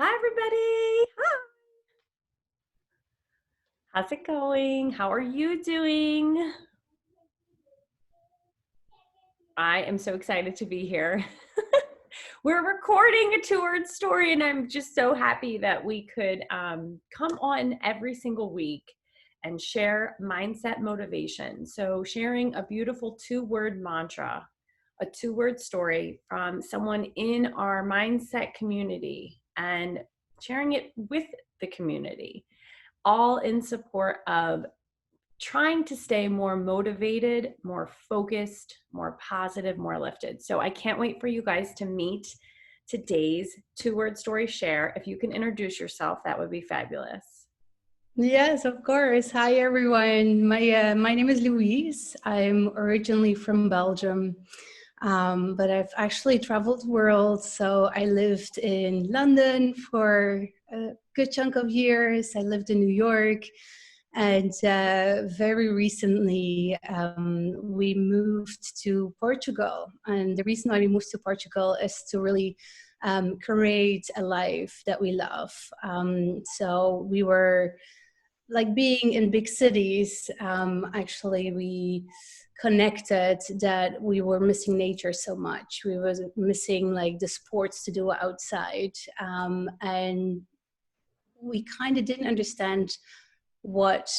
Hi, everybody. Hi. How's it going? How are you doing? I am so excited to be here. We're recording a two-word story, and I'm just so happy that we could come on every single week and share mindset motivation. So sharing a beautiful two-word mantra, a two-word story from someone in our mindset community and sharing it with the community, all in support of trying to stay more motivated, more focused, more positive, more lifted. So I can't wait for you guys to meet today's two-word story share. If you can introduce yourself, that would be fabulous. Yes, of course. Hi, everyone. My name is Louise. I'm originally from Belgium, but I've actually traveled the world. So I lived in London for a good chunk of years. I lived in New York. And very recently, we moved to Portugal. And the reason why we moved to Portugal is to really create a life that we love. So we were like being in big cities, actually we connected that we were missing nature so much. We were missing like the sports to do outside. And we kind of didn't understand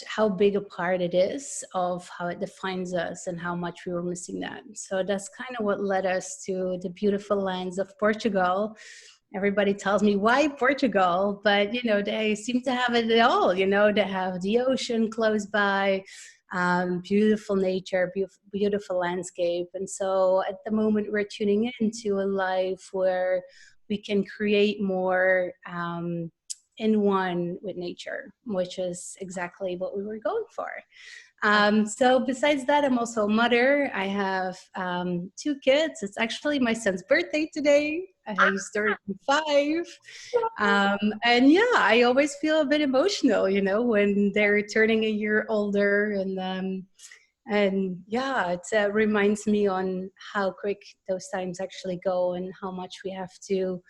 how big a part it is of how it defines us and how much we were missing that. So that's kind of what led us to the beautiful lands of Portugal. Everybody tells me why Portugal, but they seem to have it all. They have the ocean close by, beautiful nature, beautiful landscape. And so at the moment we're tuning into a life where we can create more in one with nature, which is exactly what we were going for. So besides that, I'm also a mother. I have 2 kids. It's actually my son's birthday today. He's 35. And yeah, I always feel a bit emotional, when they're turning a year older. And yeah, it reminds me on how quick those times actually go and how much we have to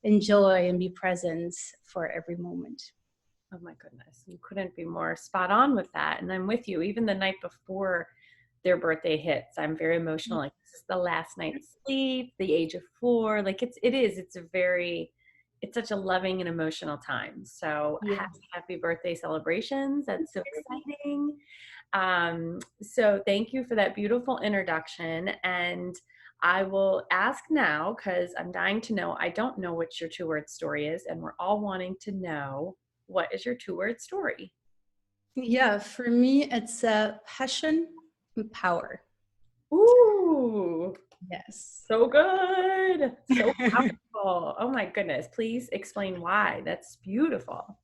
enjoy and be present for every moment. Oh my goodness, you couldn't be more spot on with that. And I'm with you. Even the night before their birthday hits, I'm very emotional. Like, this is the last night's sleep, the age of 4. Like it's such a loving and emotional time. So Yeah. happy birthday celebrations. That's so exciting. So thank you for that beautiful introduction. And I will ask now, because I'm dying to know. I don't know what your two-word story is, and we're all wanting to know, what is your two-word story? Yeah, for me, it's passion and power. Ooh, Yes. so good. So powerful. Oh my goodness. Please explain why. That's beautiful.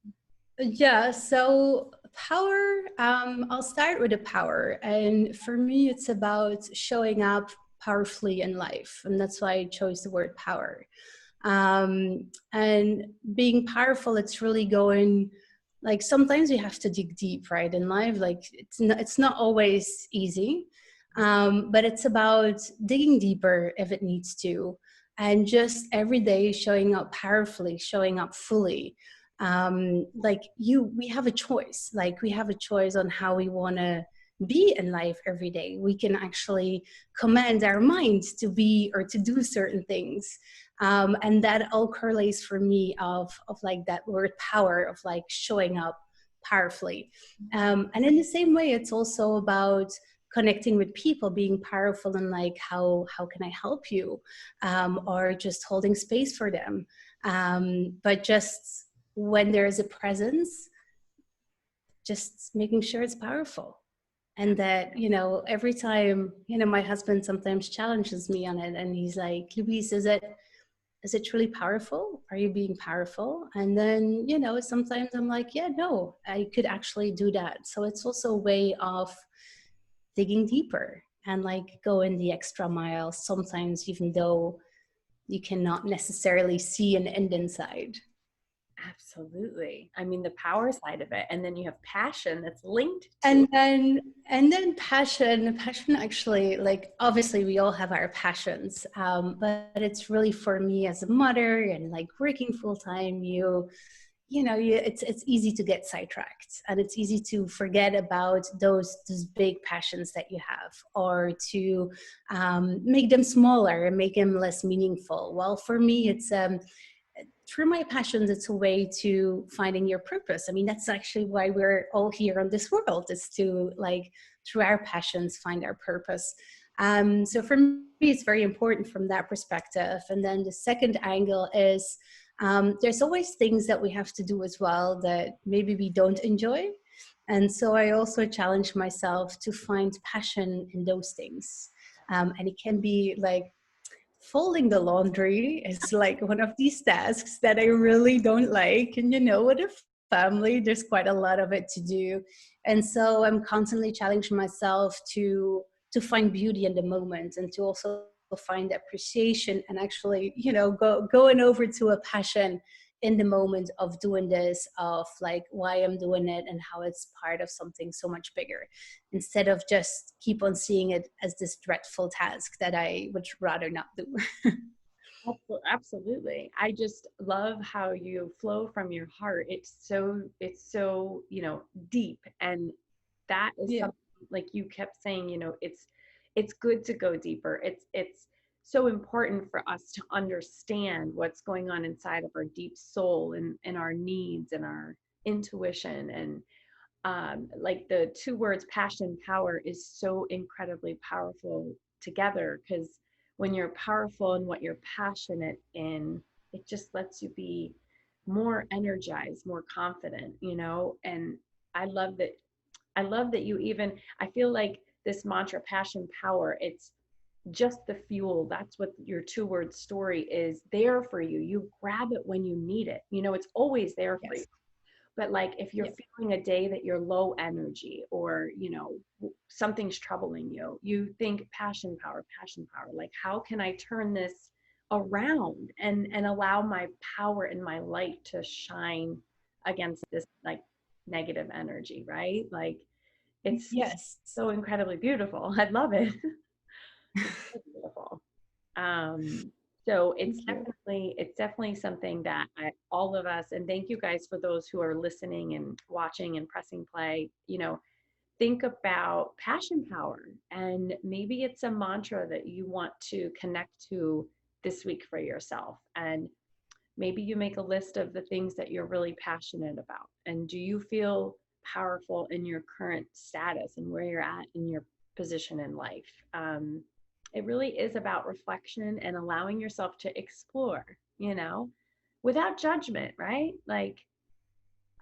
Yeah, so power, I'll start with the power. And for me, it's about showing up powerfully in life. And that's why I chose the word power. And being powerful, it's really going, like sometimes you have to dig deep, right, in life. Like it's not always easy, but it's about digging deeper if it needs to, and just every day showing up powerfully, showing up fully. We have a choice. Like we have a choice on how we want to be in life every day. We can actually command our minds to be or to do certain things. And that all correlates for me of like that word power, of like showing up powerfully. And in the same way, it's also about connecting with people, being powerful, and like how can I help you, or just holding space for them. But just when there's a presence, just making sure it's powerful. And that, every time, my husband sometimes challenges me on it, and he's like, Louise, is it truly powerful? Are you being powerful? And then, sometimes I'm like, yeah, no, I could actually do that. So it's also a way of digging deeper and like going the extra mile, sometimes even though you cannot necessarily see an end inside. Absolutely. I mean, the power side of it. And then you have passion that's linked to it. And then passion actually, like, obviously we all have our passions, but it's really, for me as a mother and like working full time, it's easy to get sidetracked, and it's easy to forget about those big passions that you have, or to make them smaller and make them less meaningful. Well, for me, it's through my passions, it's a way to finding your purpose. I mean, that's actually why we're all here on this world, is to, like, through our passions, find our purpose. So for me, it's very important from that perspective. And then the second angle is, there's always things that we have to do as well that maybe we don't enjoy. And so I also challenge myself to find passion in those things. And it can be like, folding the laundry is like one of these tasks that I really don't like. And with a family, there's quite a lot of it to do. And so I'm constantly challenging myself to find beauty in the moment, and to also find appreciation, and actually, going over to a passion in the moment of doing this, of like why I'm doing it and how it's part of something so much bigger, instead of just keep on seeing it as this dreadful task that I would rather not do. Absolutely. I just love how you flow from your heart. It's so, deep. And that is Yeah. something, like you kept saying, it's good to go deeper. It's so important for us to understand what's going on inside of our deep soul, and our needs and our intuition. And like the two words passion, power is so incredibly powerful together, because when you're powerful in what you're passionate in, it just lets you be more energized, more confident, and i love that I love that you even, I feel like this mantra, passion, power, it's just the fuel. That's what your two-word story is, there for you. You grab it when you need it. It's always there for you. Yes. But like if you're Yeah. feeling a day that you're low energy, or something's troubling you, you think passion power, like how can I turn this around, and allow my power and my light to shine against this like negative energy, right? Like it's Yes. so incredibly beautiful. I love it. It's so beautiful. Um, so it's Thank you. definitely something that all of us, and thank you guys for those who are listening and watching and pressing play, think about passion power, and maybe it's a mantra that you want to connect to this week for yourself. And maybe you make a list of the things that you're really passionate about. And do you feel powerful in your current status and where you're at in your position in life? It really is about reflection and allowing yourself to explore, without judgment, right? Like,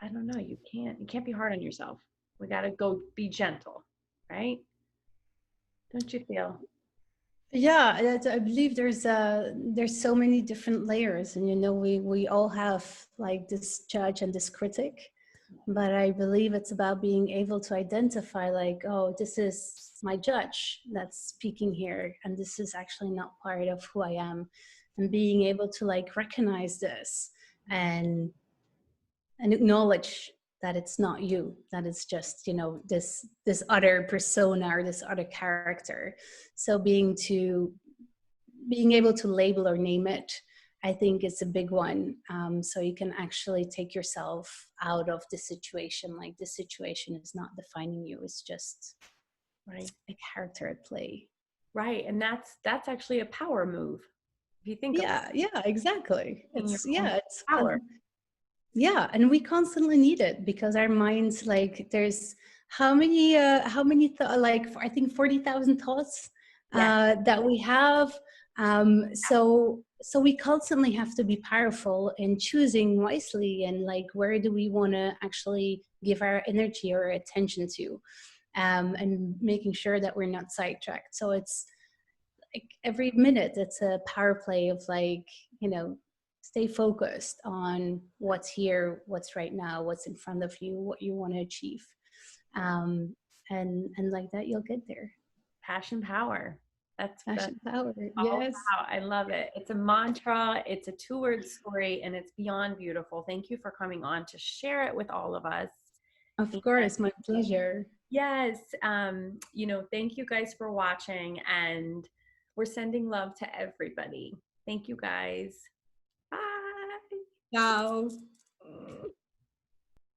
I don't know, you can't be hard on yourself. We got to go be gentle, right? Don't you feel? Yeah, I believe there's so many different layers, and we all have like this judge and this critic, but I believe it's about being able to identify, like, oh, this is my judge that's speaking here, and this is actually not part of who I am, and being able to like recognize this, and acknowledge that it's not you, that it's just this other persona or this other character. So being able to label or name it, I think is a big one. So you can actually take yourself out of the situation. Like, the situation is not defining you, it's just Right. a character at play. Right. And that's actually a power move. If you think about Yeah, exactly. taking your It's own yeah it's power. Yeah, and we constantly need it, because our minds, like, there's like, I think 40,000 thoughts Yes. that we have. So we constantly have to be powerful in choosing wisely, and like, where do we want to actually give our energy or attention to, and making sure that we're not sidetracked. So it's like every minute it's a power play of, like, stay focused on what's here, what's right now, what's in front of you, what you want to achieve, um, and like that you'll get there. Passion power. That's Passion power. all Yes. about. I love it. It's a mantra. It's a two-word story, and it's beyond beautiful. Thank you for coming on to share it with all of us. Of course, my pleasure. Yes, thank you guys for watching, and we're sending love to everybody. Thank you guys. Bye. Ciao.